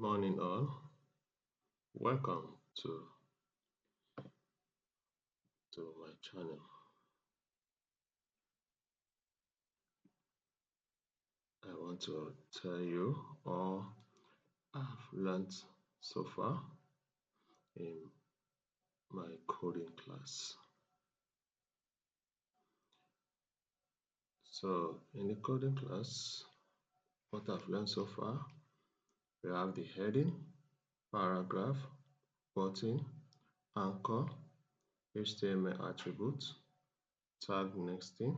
morning all. Welcome to my channel. I want to tell you all I've learned so far in my coding class. So in the coding class, what I've learned so far, we have the heading, paragraph, button, anchor, HTML attributes, tag nesting,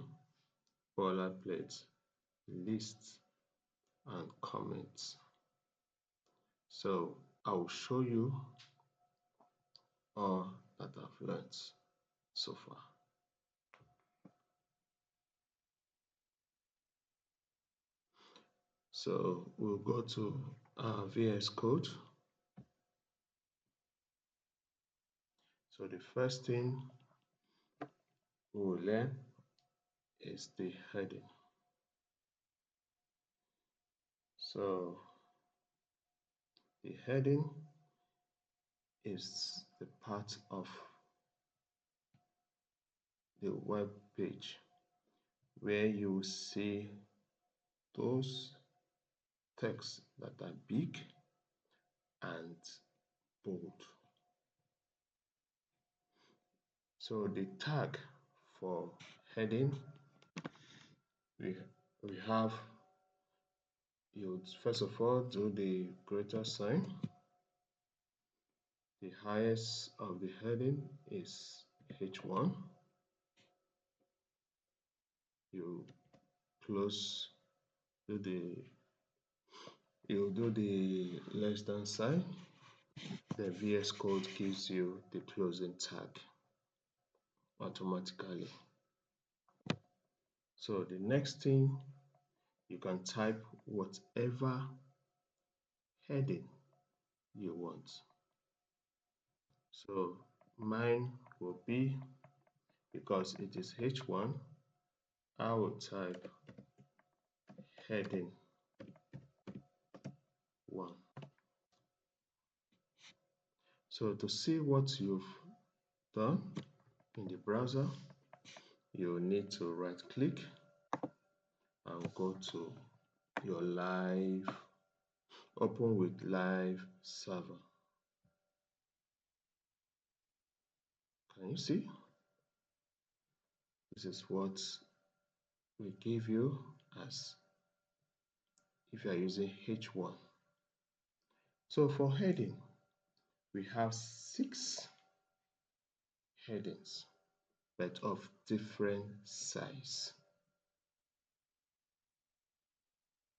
boilerplate, lists, and comments. So I will show you all that I've learned so far. So we'll go to our VS Code. So the first thing we'll learn is the heading. So the heading is the part of the web page where you see those texts that are big and bold. So the tag for heading, we have, you first of all do the greater sign. The highest of the heading is H1. You close, you do the less than sign. The VS Code gives you the closing tag automatically. So the next thing, you can type whatever heading you want. So mine will be, because it is H1, I will type heading 1. So to see what you've done in the browser, you need to right click and go to your live, open with live server. Can you see? This is what we give you as if you are using H1. So for heading, we have 6 headings, but of different size.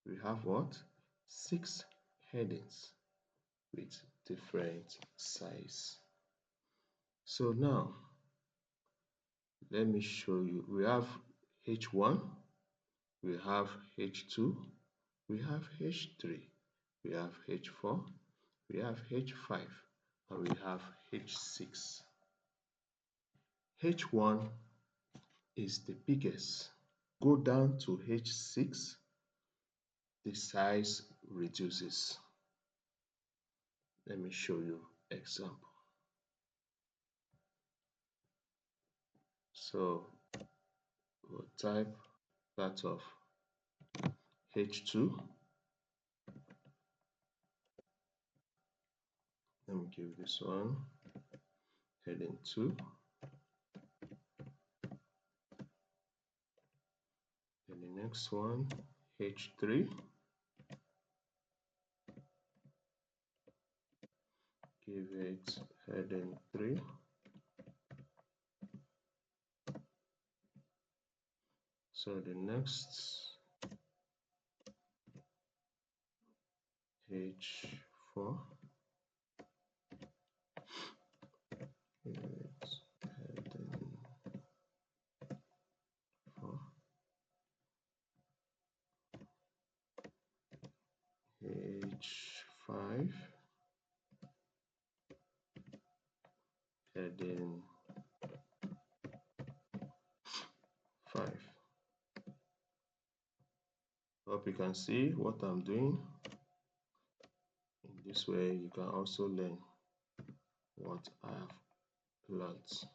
We have what? 6 headings with different size. So now, let me show you. We have H1, we have H2, we have H3, we have H4, we have H5, and we have H6. H1 is the biggest. Go down to H6, the size reduces. Let me show you example. So we'll type that of H2. Let me give this one heading 2. Then the next one, H3. Give it heading 3. So the next, H4. Give it heading 4. H5. Heading 5. Hope you can see what I'm doing in This way you can also learn what I have learned.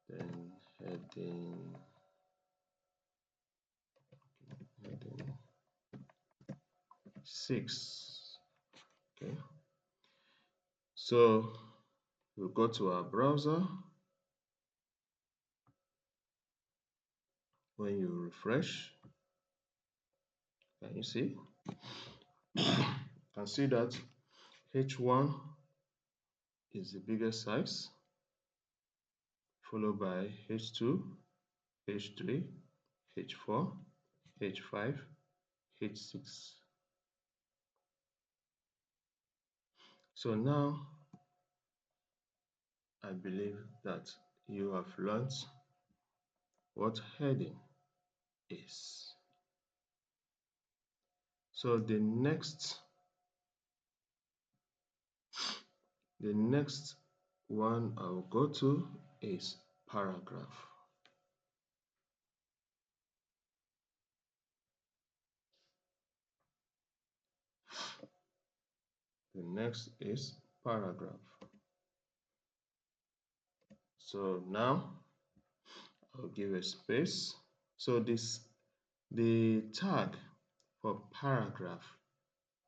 Then heading 6. Okay, so we'll go to our browser. When you refresh, can you see? You can see that H1 is the biggest size, followed by H2, H3, H4, H5, H6. So now I believe that you have learned what heading is. So the next one I'll go to is paragraph. The next is paragraph. So now I'll give a space. So the tag for paragraph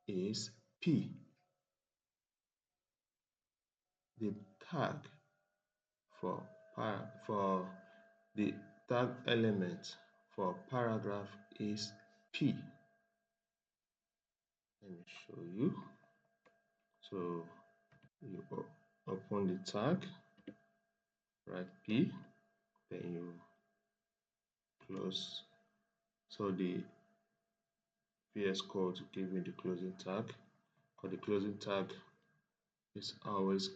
is P. The tag for the tag element for paragraph is P. Let me show you. So you open the tag, write P, then you close. So the VS Code to give me the closing tag, because the closing tag is always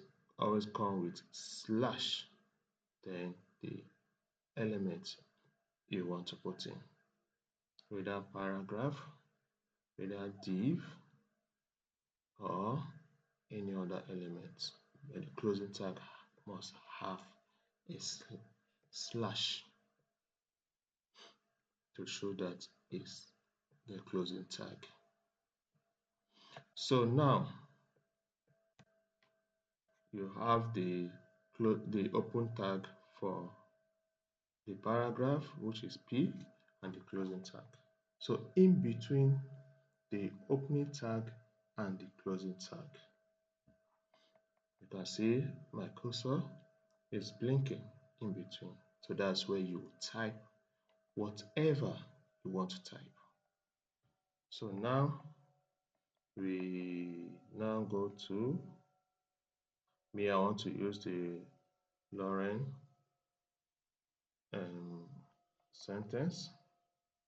come with slash, then the element you want to put in, whether paragraph, whether div, or any other element. But the closing tag must have a slash to show that it's the closing tag. So now you have the open tag for the paragraph, which is P, and the closing tag. So in between the opening tag and the closing tag, you can see my cursor is blinking in between. So that's where you type whatever you want to type. So now we go to me. I want to use the Lauren sentence.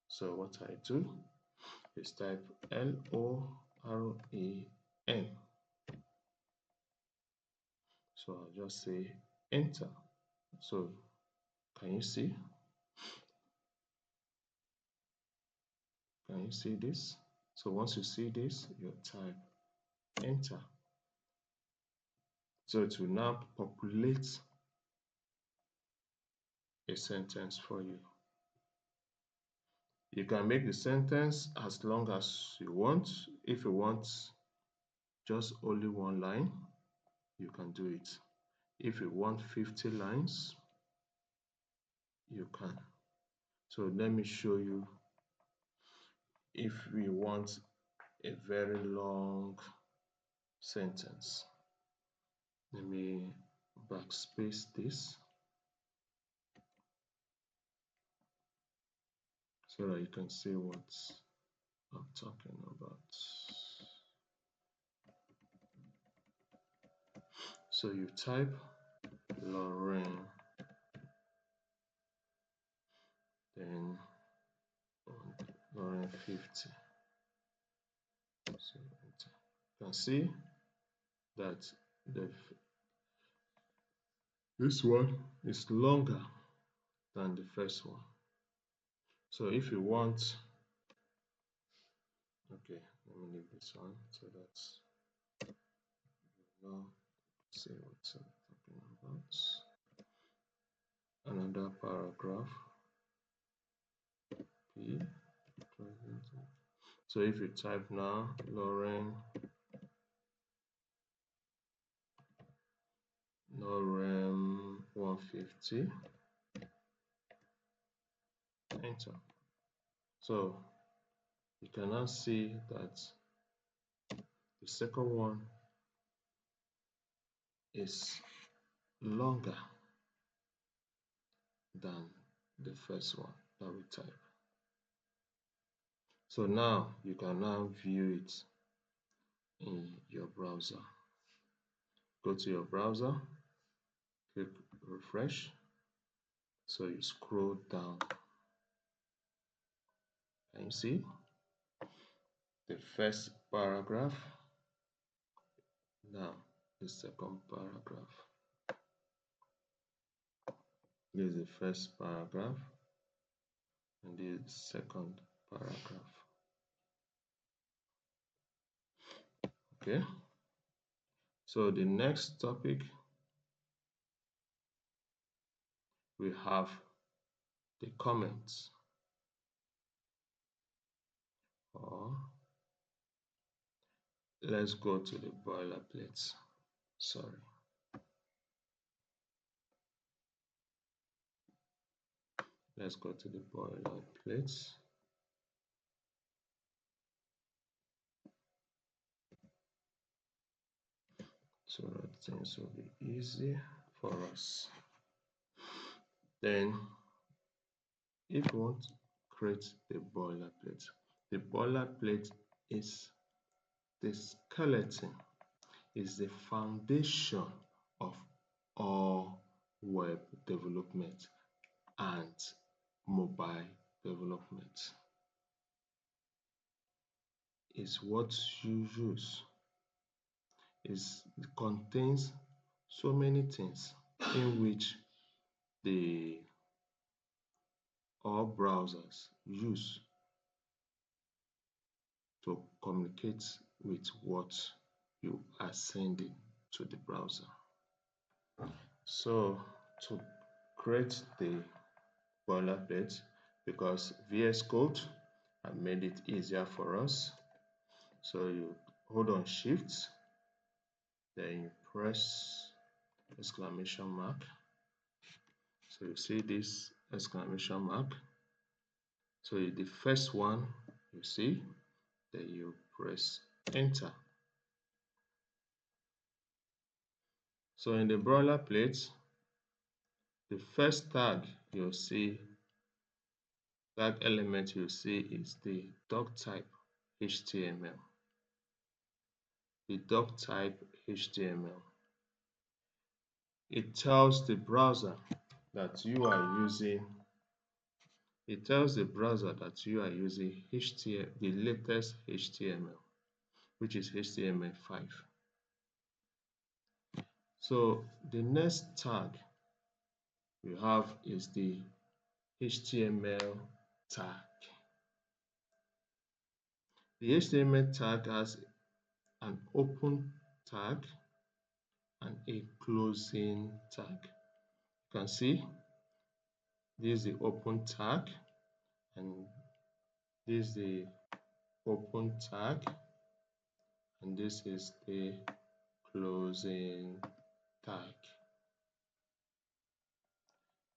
So what I do is type LORAN. So I'll just say enter. So can you see? Can you see this? So once you see this, you type enter. So it will now populate a sentence for you. You can make the sentence as long as you want. If you want just only one line, you can do it. If you want 50 lines, you can. So let me show you if we want a very long sentence. Let me backspace this so that you can see what I'm talking about. So you type Lauren, then Lauren 50. So you can see that this one is longer than the first one. So if you want, okay, let me leave this one so that's now see what I'm talking about. Another paragraph P. So if you type now Lauren 150, enter. So you can now see that the second one is longer than the first one that we type. So now you can now view it in your browser. Go to your browser, click refresh. So you scroll down and you see the first paragraph, now the second paragraph. This is the first paragraph and this is the second paragraph. Okay, so the next topic we have the comments, or let's go to the boilerplates. Sorry. Let's go to the boilerplates. So that things will be easy for us. Then, if you want to create the boilerplate is the skeleton, is the foundation of all web development and mobile development. Is what you use. It contains so many things in which all browsers use to communicate with what you are sending to the browser. So to create the boilerplate, because VS Code have made it easier for us, so you hold on Shift, then you press exclamation mark. So you see this exclamation mark. So the first one you see, then you press enter. So in the boilerplate, the first tag you'll see, tag element you see is the doc type HTML. The doc type HTML. It tells the browser that you are using. It tells the browser that you are using HTML, the latest HTML, which is HTML5. So the next tag we have is the HTML tag. The HTML tag has an open tag and a closing tag. You can see this is the open tag and this is the open tag and this is the closing tag.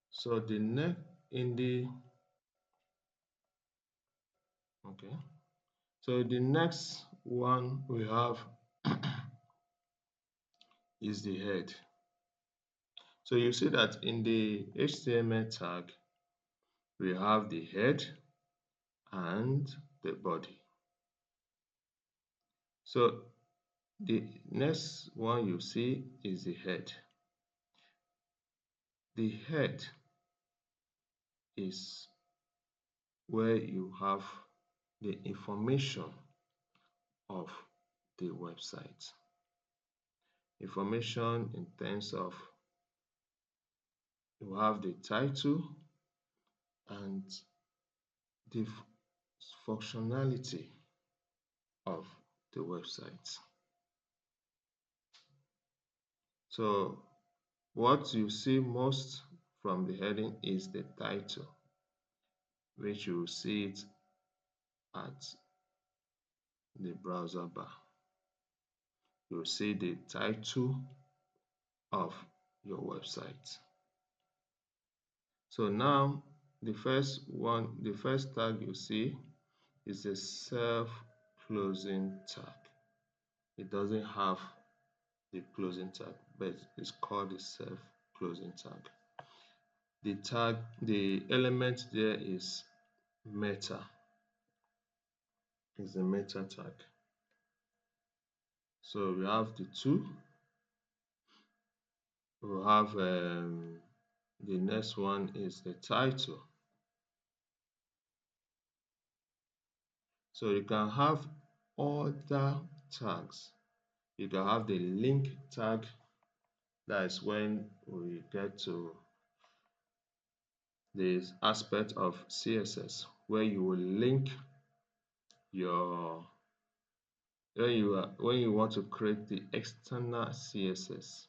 So the next in the so the next one we have is the head. So you see that in the HTML tag we have the head and the body. So the next one you see is the head. The head is where you have the information of the website. Information in terms of you have the title and the functionality of the website. So what you see most from the heading is the title, which you see it at the browser bar, you'll see the title of your website. So now the first tag you see is a self-closing tag. It doesn't have the closing tag, but it's called the self-closing tag. The element there is meta. It's a meta tag. So we have the two. We have the next one is the title. So you can have other tags. You can have the link tag. That is when we get to this aspect of CSS where you will link your when you want to create the external CSS.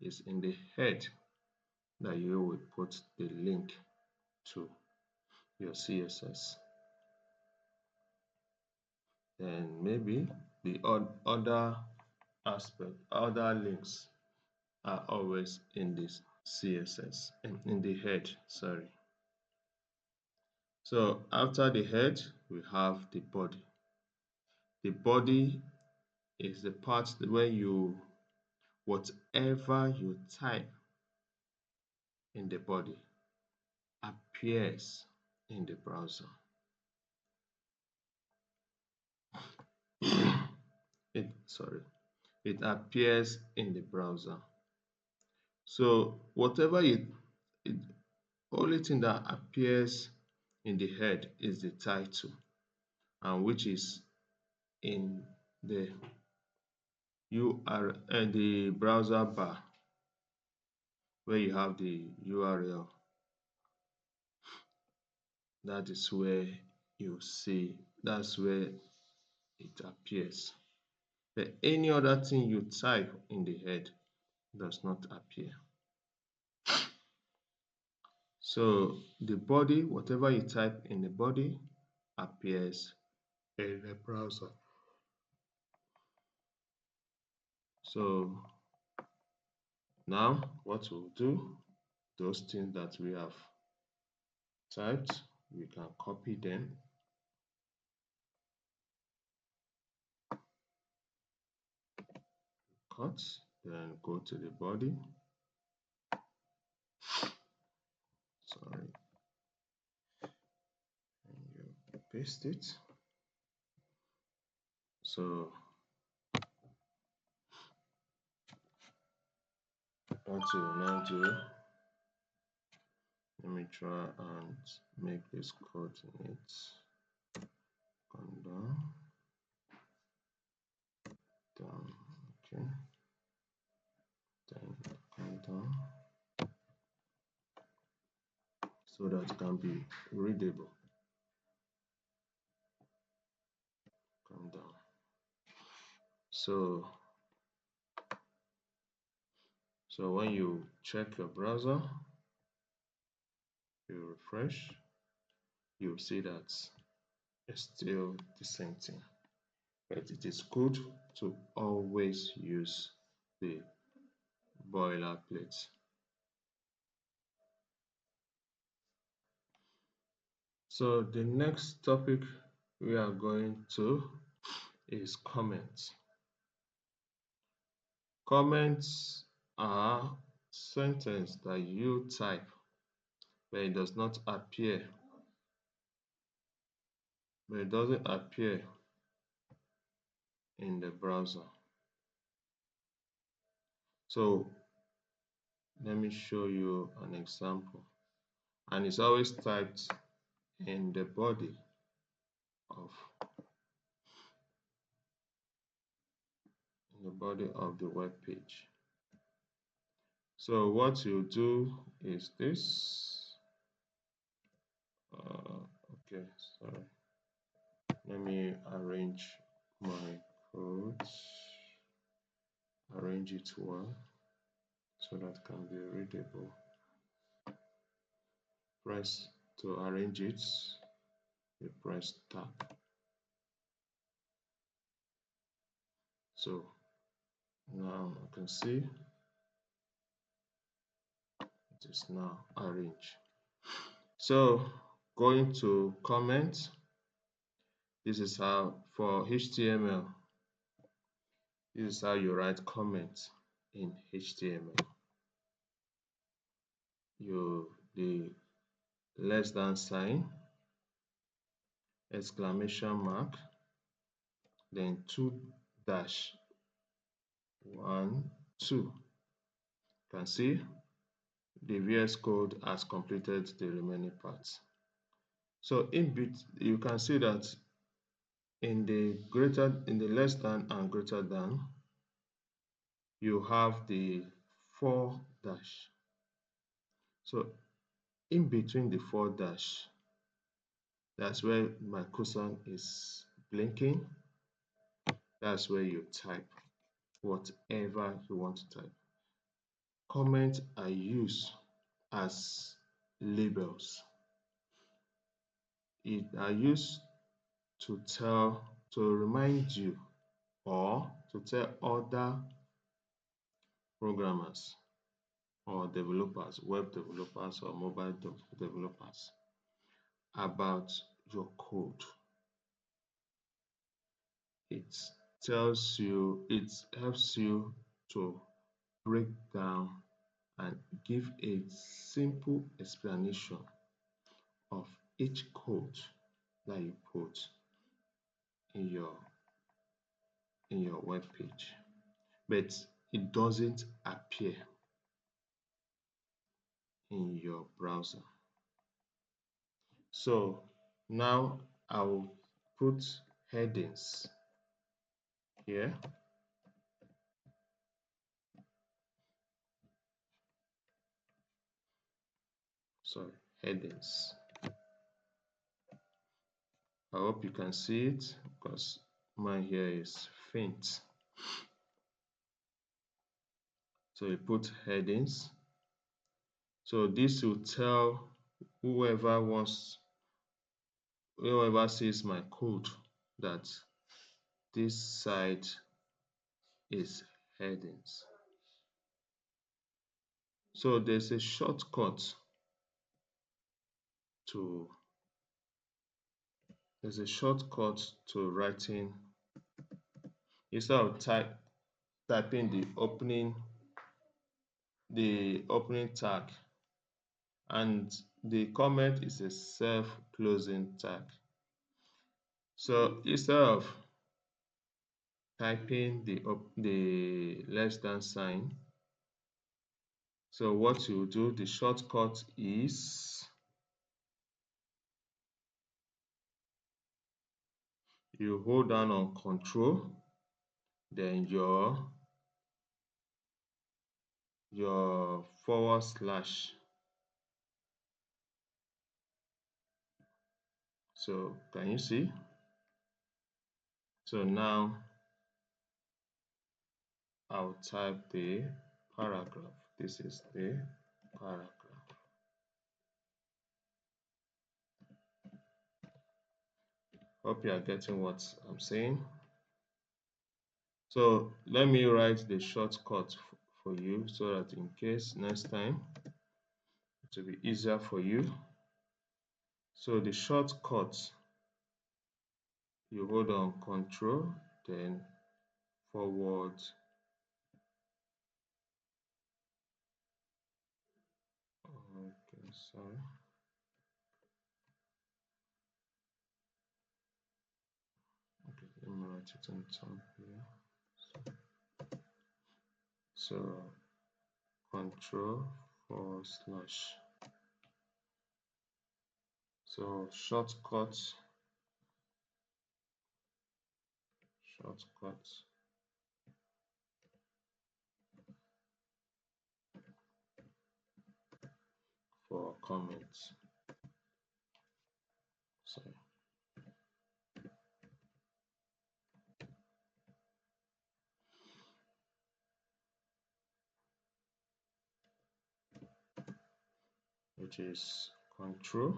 It's in the head that you will put the link to your CSS. Then maybe the other links are always in this CSS and in the head, sorry. So after the head, we have the body. The body is the part where whatever you type in the body appears in the browser. It appears in the browser. So whatever only thing that appears in the head is the title, and which is in the URL and the browser bar where you have the URL. That is where you see, that's where it appears. But any other thing you type in the head does not appear. So the body, whatever you type in the body, appears in the browser. So now what we'll do, those things that we have typed, we can copy them. Cut, then go to the body. Sorry. And you paste it. So what you will now do, let me try and make this coordinates come down, okay, then come down, so that it can be readable. Come down. So when you check your browser, you refresh, you'll see that it's still the same thing. But it is good to always use the boilerplate. So the next topic we are going to is comments. Comments are sentences that you type, but it does not appear, but it doesn't appear in the browser. So let me show you an example, and it's always typed in the body of the web page. So what you do is this. Okay, sorry. Let me arrange my code, arrange it well so that it can be readable. Press to arrange it, you press tab. So now I can see it is now arranged. So going to comment, this is how for HTML, this is how you write comment in HTML. The less than sign, exclamation mark, then 2-1 2. You can see the VS Code has completed the remaining parts. So you can see that in the less than and greater than, you have the 4 dash. So in between the 4 dash, that's where my cursor is blinking. That's where you type whatever you want to type. Comments are used as labels. It are used to remind you or to tell other programmers or developers, web developers or mobile developers about your code. It helps you to break down and give a simple explanation of each code that you put in your web page, but it doesn't appear in your browser. So now I'll put headings here. Sorry, headings. I hope you can see it because mine here is faint. So you put headings. So this will tell whoever sees my code that this side is headings. So there's a shortcut to writing. Instead of typing the opening tag, and the comment is a self-closing tag. So instead of typing the less than sign, so what you do, the shortcut is you hold down on Control, then your /. So can you see? So now I'll type the paragraph. This is the paragraph. Hope you are getting what I'm saying. So let me write the shortcut for you so that in case next time it will be easier for you. So the shortcut, you hold on Control, then forward. Okay, sorry. Okay, let me write it on top here. So Control /. So shortcut for comments. Sorry. Which is Control.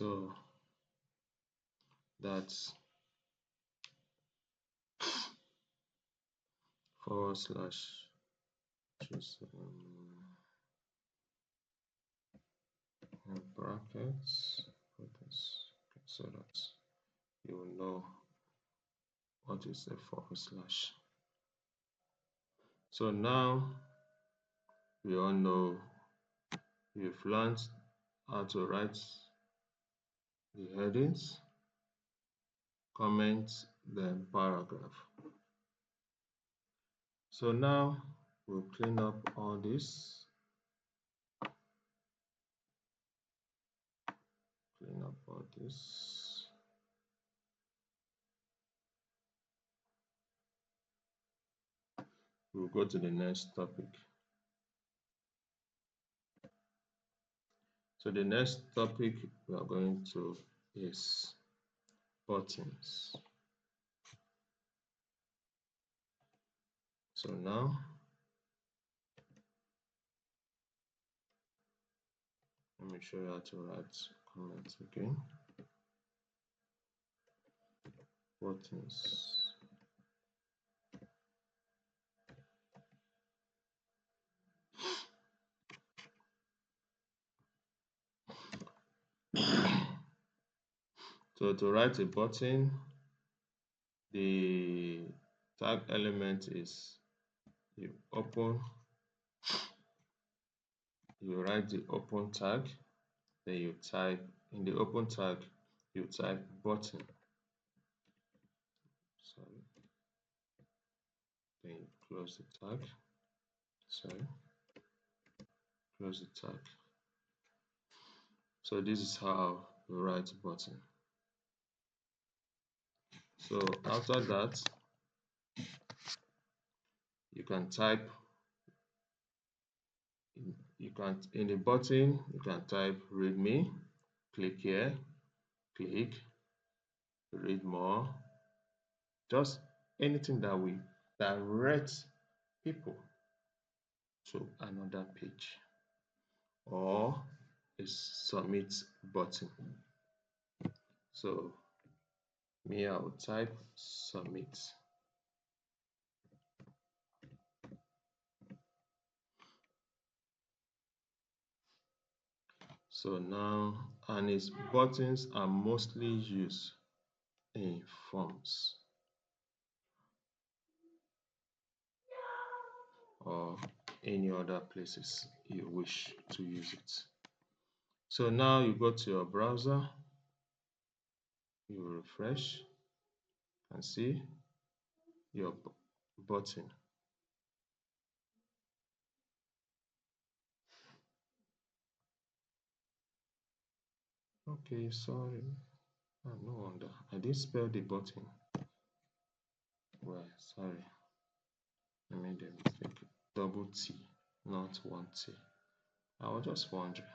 So that's / choose brackets, put this, okay, so that you will know what is a /. So now we all know we've learned how to write the headings, comments, then paragraph. So now we'll clean up all this. Clean up all this. We'll go to the next topic. So the next topic we are going to is buttons. So now let me show you how to write comments again. Buttons. So to write a button, the tag element is you write the open tag, then you type in the open tag, you type button. Sorry. Then you close the tag. Sorry. Close the tag. So this is how you write button. So after that, you can type in the button, you can type readme, click here, click, read more, just anything that will direct people to another page, or a submit button. So me, I will type submit. So now, and its buttons are mostly used in forms or any other places you wish to use it. So now you go to your browser, you refresh and see your button. Okay, sorry. Oh, no wonder. I didn't spell the button well, sorry. I made a mistake. Double T, not one T. I was just wondering.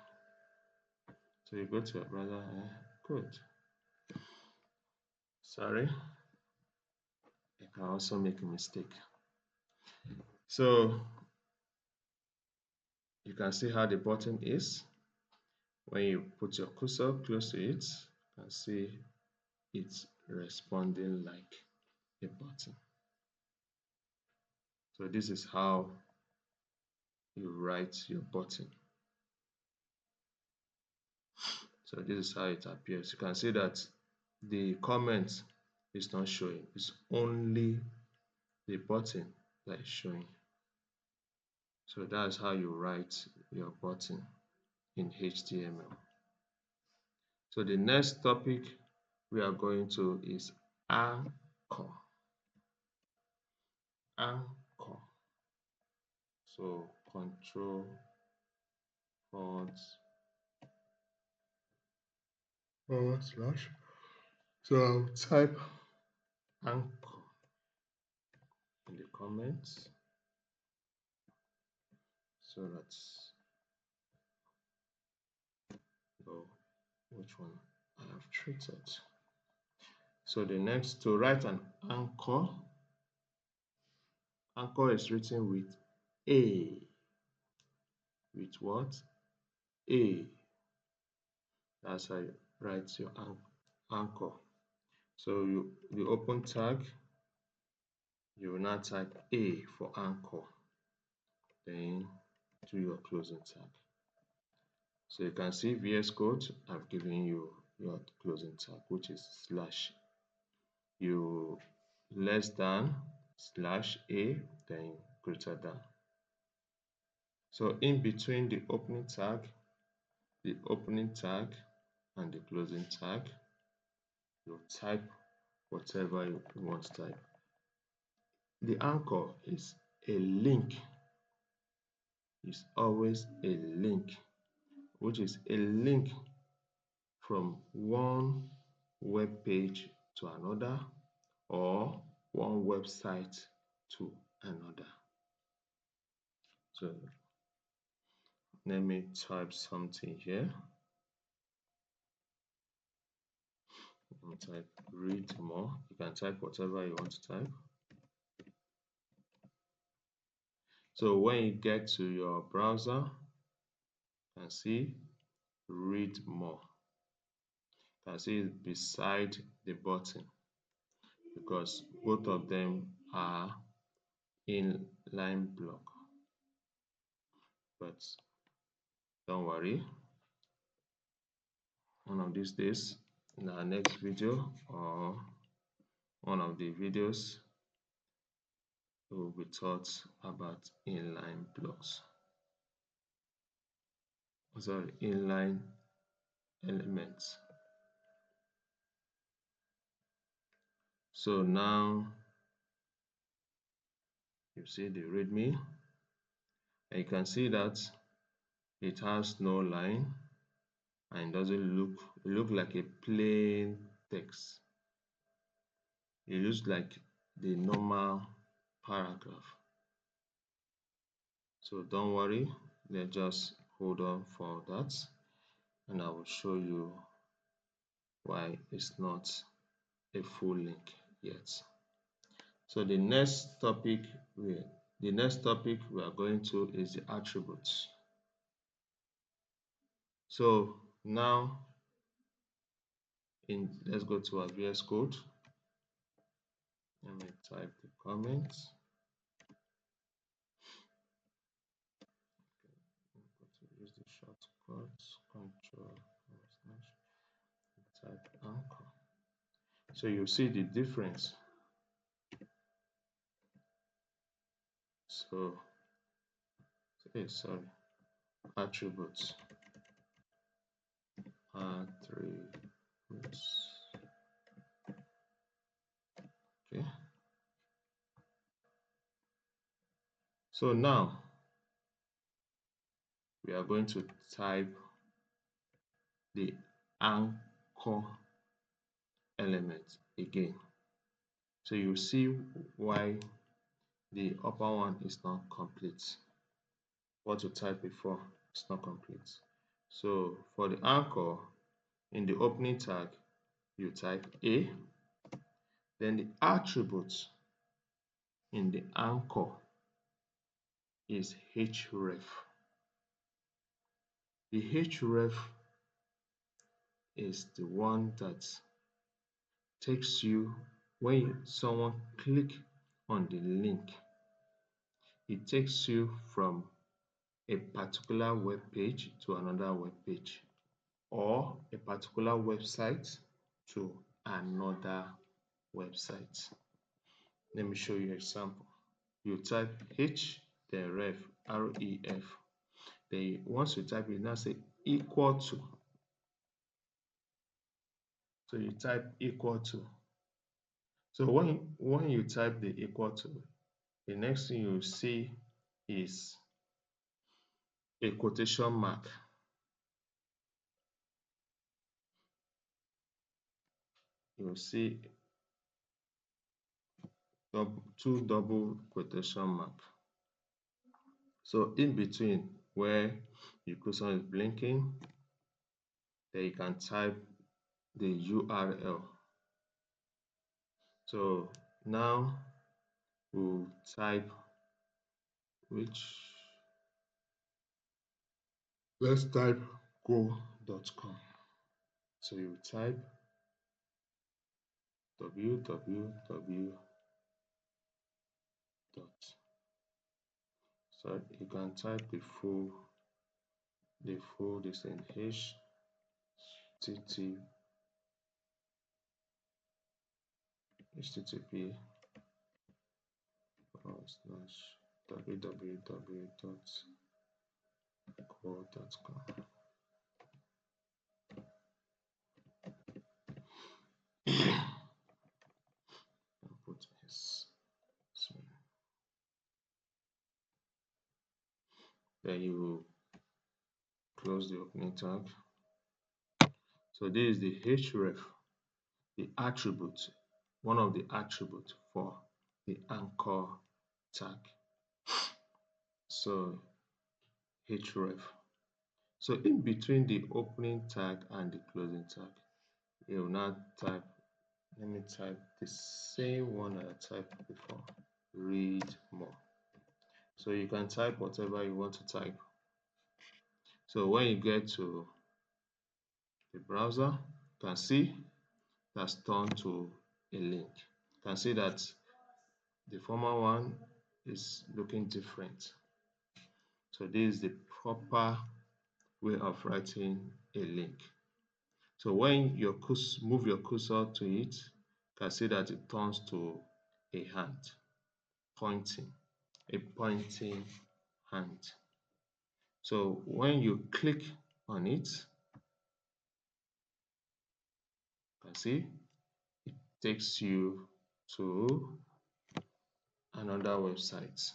So you go to your browser, good. Sorry. I can also make a mistake. So you can see how the button is. When you put your cursor close to it, you can see it's responding like a button. So this is how you write your button. So this is how it appears. You can see that the comment is not showing. It's only the button that is showing. So that's how you write your button in HTML. So the next topic we are going to is anchor. Anchor. So Control / So I'll type anchor in the comments so that know which one I have treated. So the next, to write an anchor is written with A. With what? A. That's how write your anchor. So you open tag, you will now type A for anchor, then do your closing tag. So you can see VS Code, I've given you your closing tag, which is slash. You less than slash A, then greater than. So in between the opening tag and the closing tag, you type whatever you want to type. The anchor is a link, is always a link, which is a link from one web page to another or one website to another. So let me type something here. Type read more. You can type whatever you want to type. So when you get to your browser, you can see read more. You can see it beside the button because both of them are inline block. But don't worry, one of these days in our next video or one of the videos, we will be taught about inline blocks. Sorry, inline elements. So now you see the readme, and you can see that it has no line and it doesn't look like a plain text. It looks like the normal paragraph. So don't worry, let's just hold on for that, and I will show you why it's not a full link yet. So the next topic we are going to is the attributes. So now let's go to our VS Code. Let me type the comments. Use the shortcut control type anchor. So you see the difference. So sorry, attributes. Okay. So now we are going to type the anchor element again. So you see why the upper one is not complete. What you typed before is not complete. So for the anchor, in the opening tag, you type A, then the attribute in the anchor is href. The href is the one that takes you, when someone click on the link, it takes you from a particular web page to another web page, or a particular website to another website. Let me show you an example. You type H, then ref, R-E-F. Then once you type it, now say equal to. So you type equal to. So when you type the equal to, the next thing you see is a quotation mark. You'll see two double quotation mark. So in between where the question is blinking, then you can type the URL. So now we'll type let's type go.com. So you type www dot. So you can type the full this in http www.go.com. Put S. So then you close the opening tag. So this is the href, the attribute, one of the attributes for the anchor tag. So href. So in between the opening tag and the closing tag, you will now type, let me type the same one I typed before, read more. So you can type whatever you want to type. So when you get to the browser, you can see that's turned to a link. You can see that the former one is looking different. So this is the proper way of writing a link. So when you move your cursor to it, you can see that it turns to a hand, pointing, a pointing hand. So when you click on it, you can see it takes you to another website.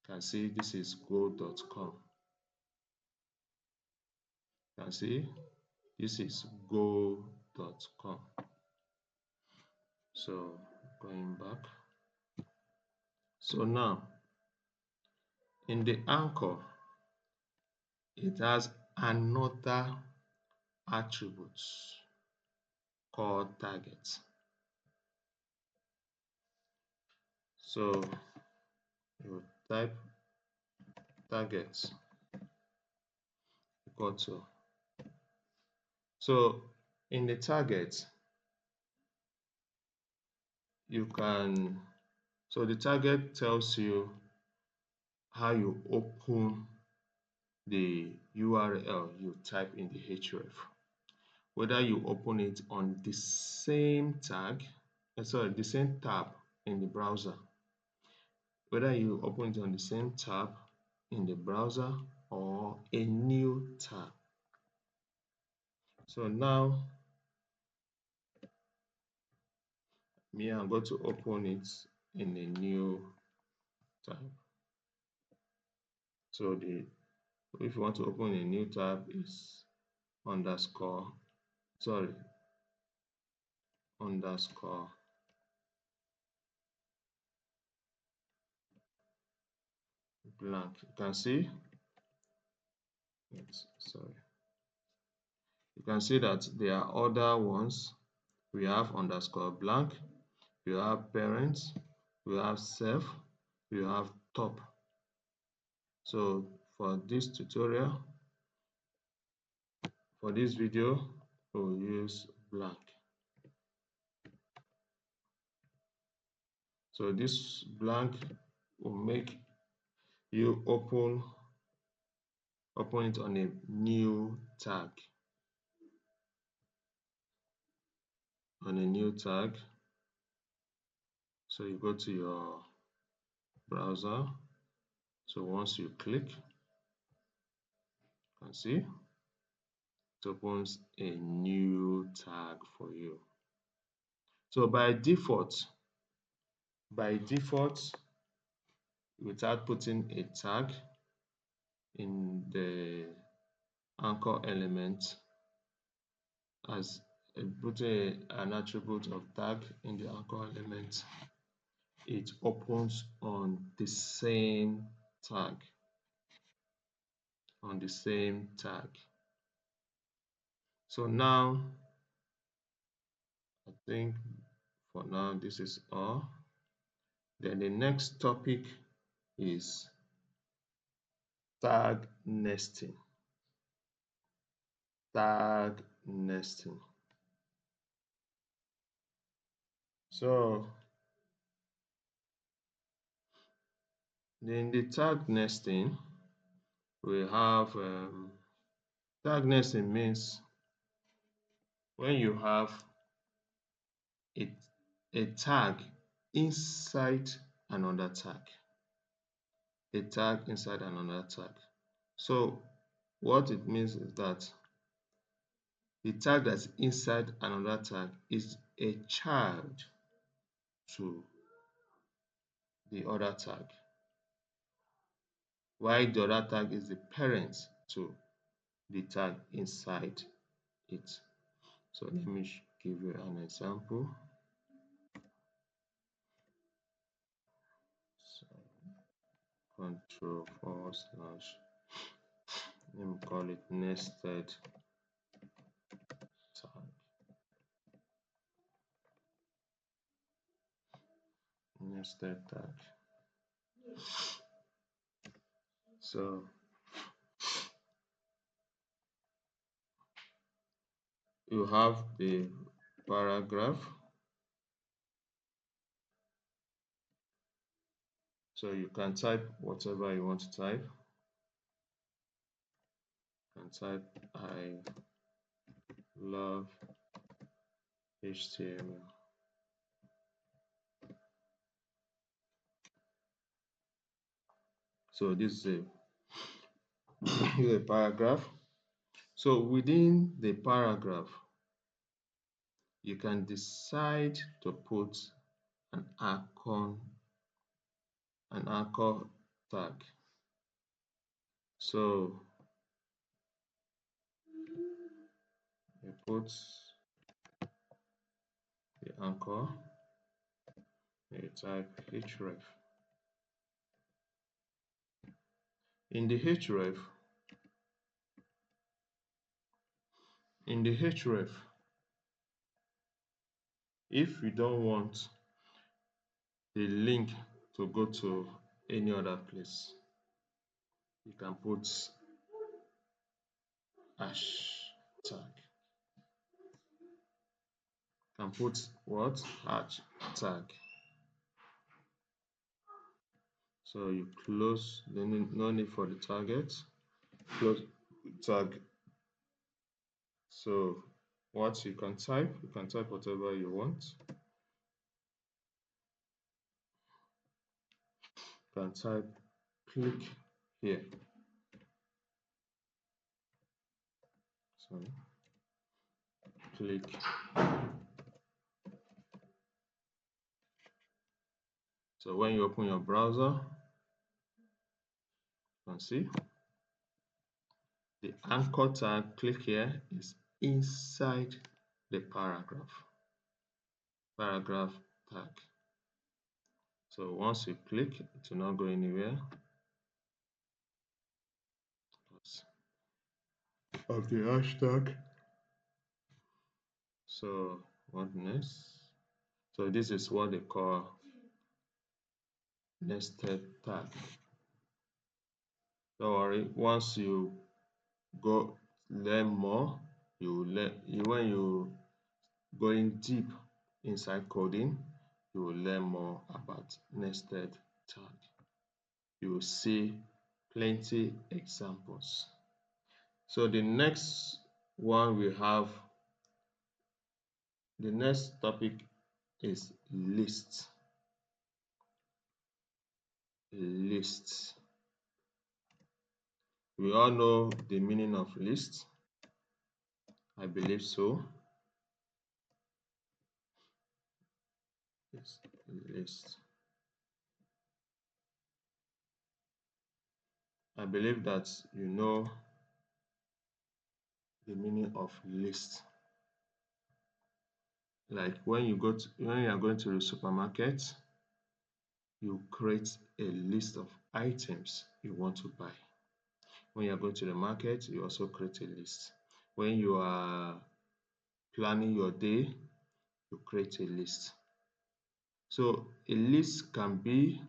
You can see this is go.com. You can see this is go.com. So going back. So now in the anchor, it has another attribute called target. So you type target equal to. So in the target, you can, so the target tells you how you open the URL you type in the href. Whether you open it on the same tag, the same tab in the browser. Whether you open it on the same tab in the browser or a new tab. So now I'm going to open it in a new tab. So if you want to open a new tab, is underscore blank. You can see you can see that there are other ones. We have underscore blank, we have parents, we have self, we have top. So for this tutorial, for this video, we'll use blank. So this blank will make you open it on a new tag. So you go to your browser. So once you click, you can see it opens a new tag for you. So by default, without putting a tag in the anchor element, as putting an attribute of tag in the anchor element, it opens on the same tag. So now I think for now this is all. Then the next topic is tag nesting. nesting. So in the tag nesting, we have tag nesting means when you have a tag inside another tag. A tag inside another tag. So what it means is that the tag that's inside another tag is a child to the other tag, while the other tag is the parent to the tag inside it. So let me give you an example. So control / let me call it nested tag. Nested tag. So you have the paragraph. So you can type whatever you want to type. You can type I love HTML. So this is a paragraph. So within the paragraph, you can decide to put an anchor tag. So you put the anchor, you type href. In the href, if you don't want the link to go to any other place, you can put hashtag. Can put what? Hashtag. So you close, no need for the target. Close tag. So what you can type whatever you want. You can type click here. So click. So when you open your browser, you can see the anchor tag, click here, is inside the paragraph tag. So once you click, it will not go anywhere of the hashtag. So what next? So this is what they call nested tag. Don't worry, once you go learn more, when you going deep inside coding, you will learn more about nested tag. You will see plenty examples. So the next one we have, the next topic is list. List. We all know the meaning of list. I believe so. Yes, list. I believe that you know the meaning of list. Like when you are going to the supermarket, you create a list of items you want to buy. When you are going to the market, you also create a list. When you are planning your day, you create a list. So a list can be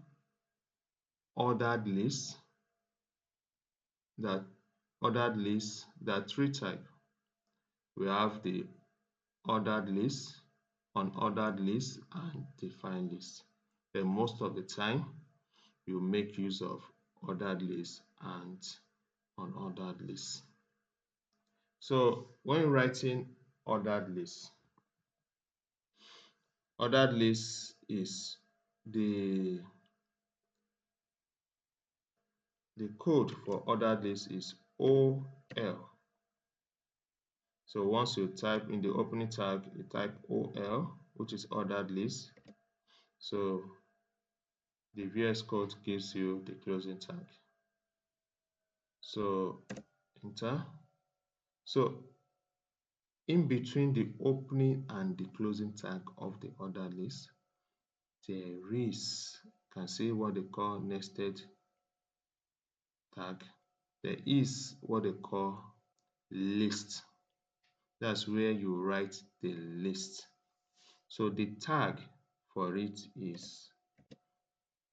ordered list. That ordered list, there are three types. we have the ordered list, unordered list, and defined list. Then most of the time, you make use of ordered list and unordered list. So when writing ordered list is the code for ordered list is OL. So once you type in the opening tag, you type OL, which is ordered list. So the VS Code gives you the closing tag. So enter. So in between the opening and the closing tag of the ordered list, there is, you can see what they call nested tag. There is what they call list. That's where you write the list. So the tag for it is,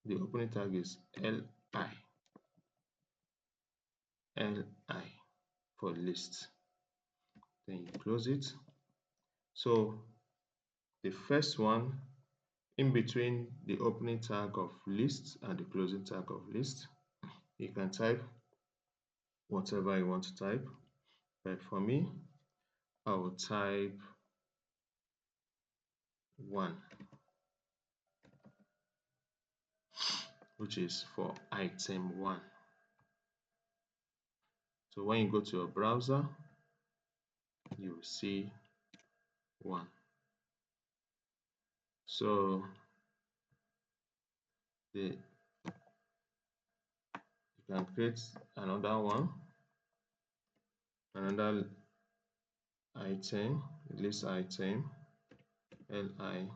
the opening tag is li for list. Then you close it. So the first one, in between the opening tag of list and the closing tag of list, you can type whatever you want to type. But for me, I will type 1, which is for item 1. So when you go to your browser, you will see 1. So you can create another one, another item, list item, li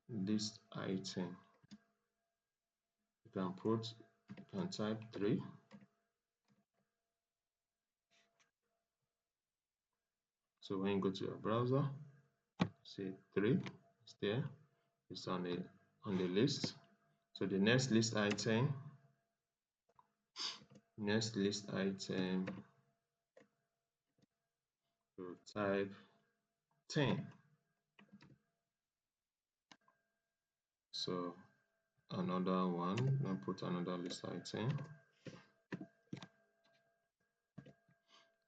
list item. You can type 3. So when you go to your browser, see 3 is there. It's on the list. So the next list item, you type 10. So another one, I'll put another list item.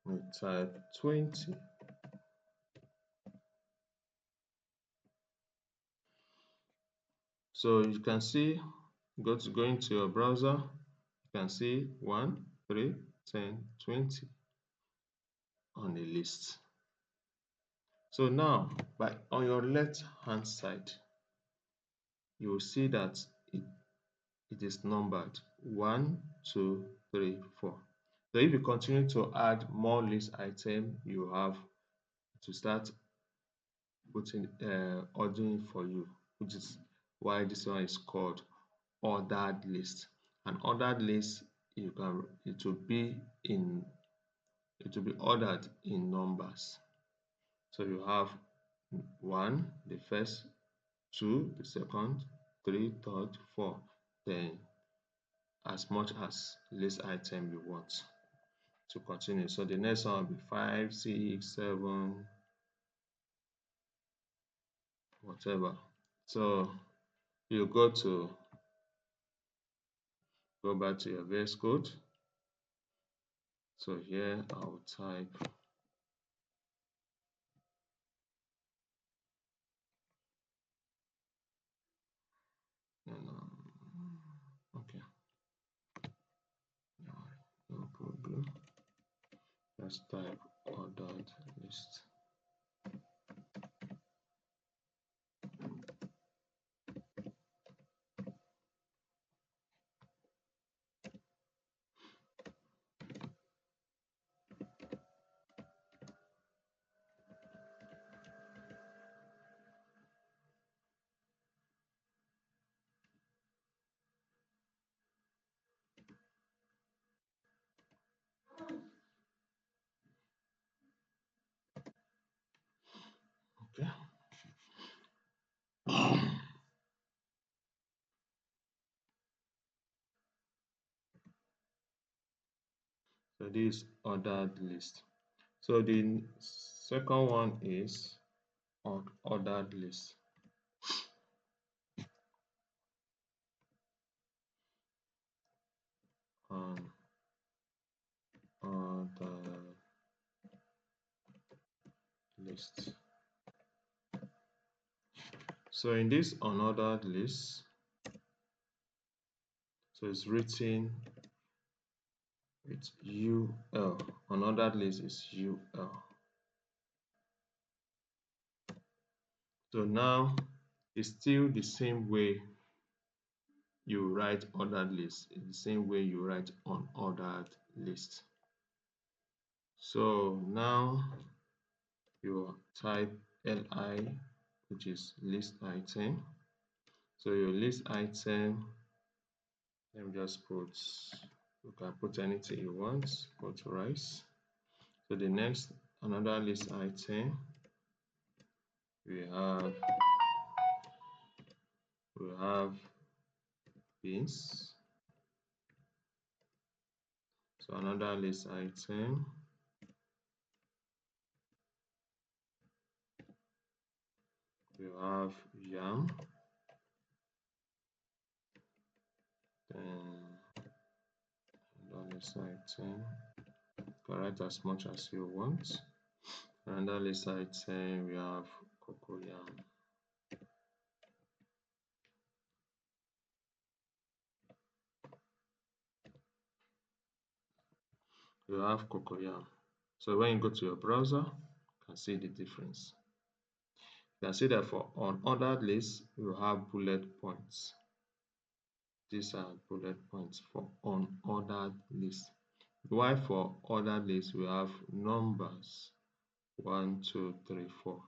We type 20. So you can see, go into your browser, you can see 1, 3, 10, 20 on the list. So now, on your left hand side, you will see that it is numbered 1, 2, 3, 4. So if you continue to add more list item, you have to start putting ordering for you, which is why this one is called ordered list. An ordered list, it will be ordered in numbers. So you have 1, the first, 2, the second, 3, third, 4, then as much as list item you want to continue. So the next one will be 5, 6, 7, whatever. So you go back to your VS Code. So here I'll type okay, no problem. Let's type ordered list. Okay. So this ordered list. So Second one is ordered list. Ordered list. So in this unordered list, so it's written with UL. Unordered list is UL. So now it's still the same way you write ordered list. It's the same way you write unordered list. So now you type li, which is list item. So your list item, let me just put, you can put anything you want, put rice. So the next, another list item, we have beans. So another list item, we have yam. Then another list item, you can write as much as you want. Another list item, we have cocoyam. You have cocoyam. So when you go to your browser, you can see the difference. You can see that for unordered list, you have bullet points. These are bullet points for unordered list. While for ordered list, we have numbers 1, 2, 3, 4.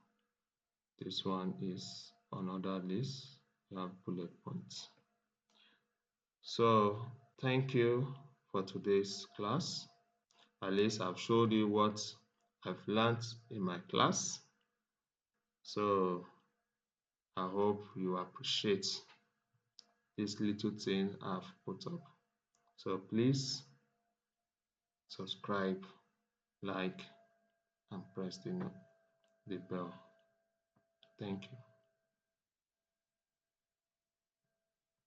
This one is unordered list. You have bullet points. So thank you for today's class. At least I've showed you what I've learned in my class. So I hope you appreciate this little thing I've put up. So please subscribe, like, and press the bell. Thank you.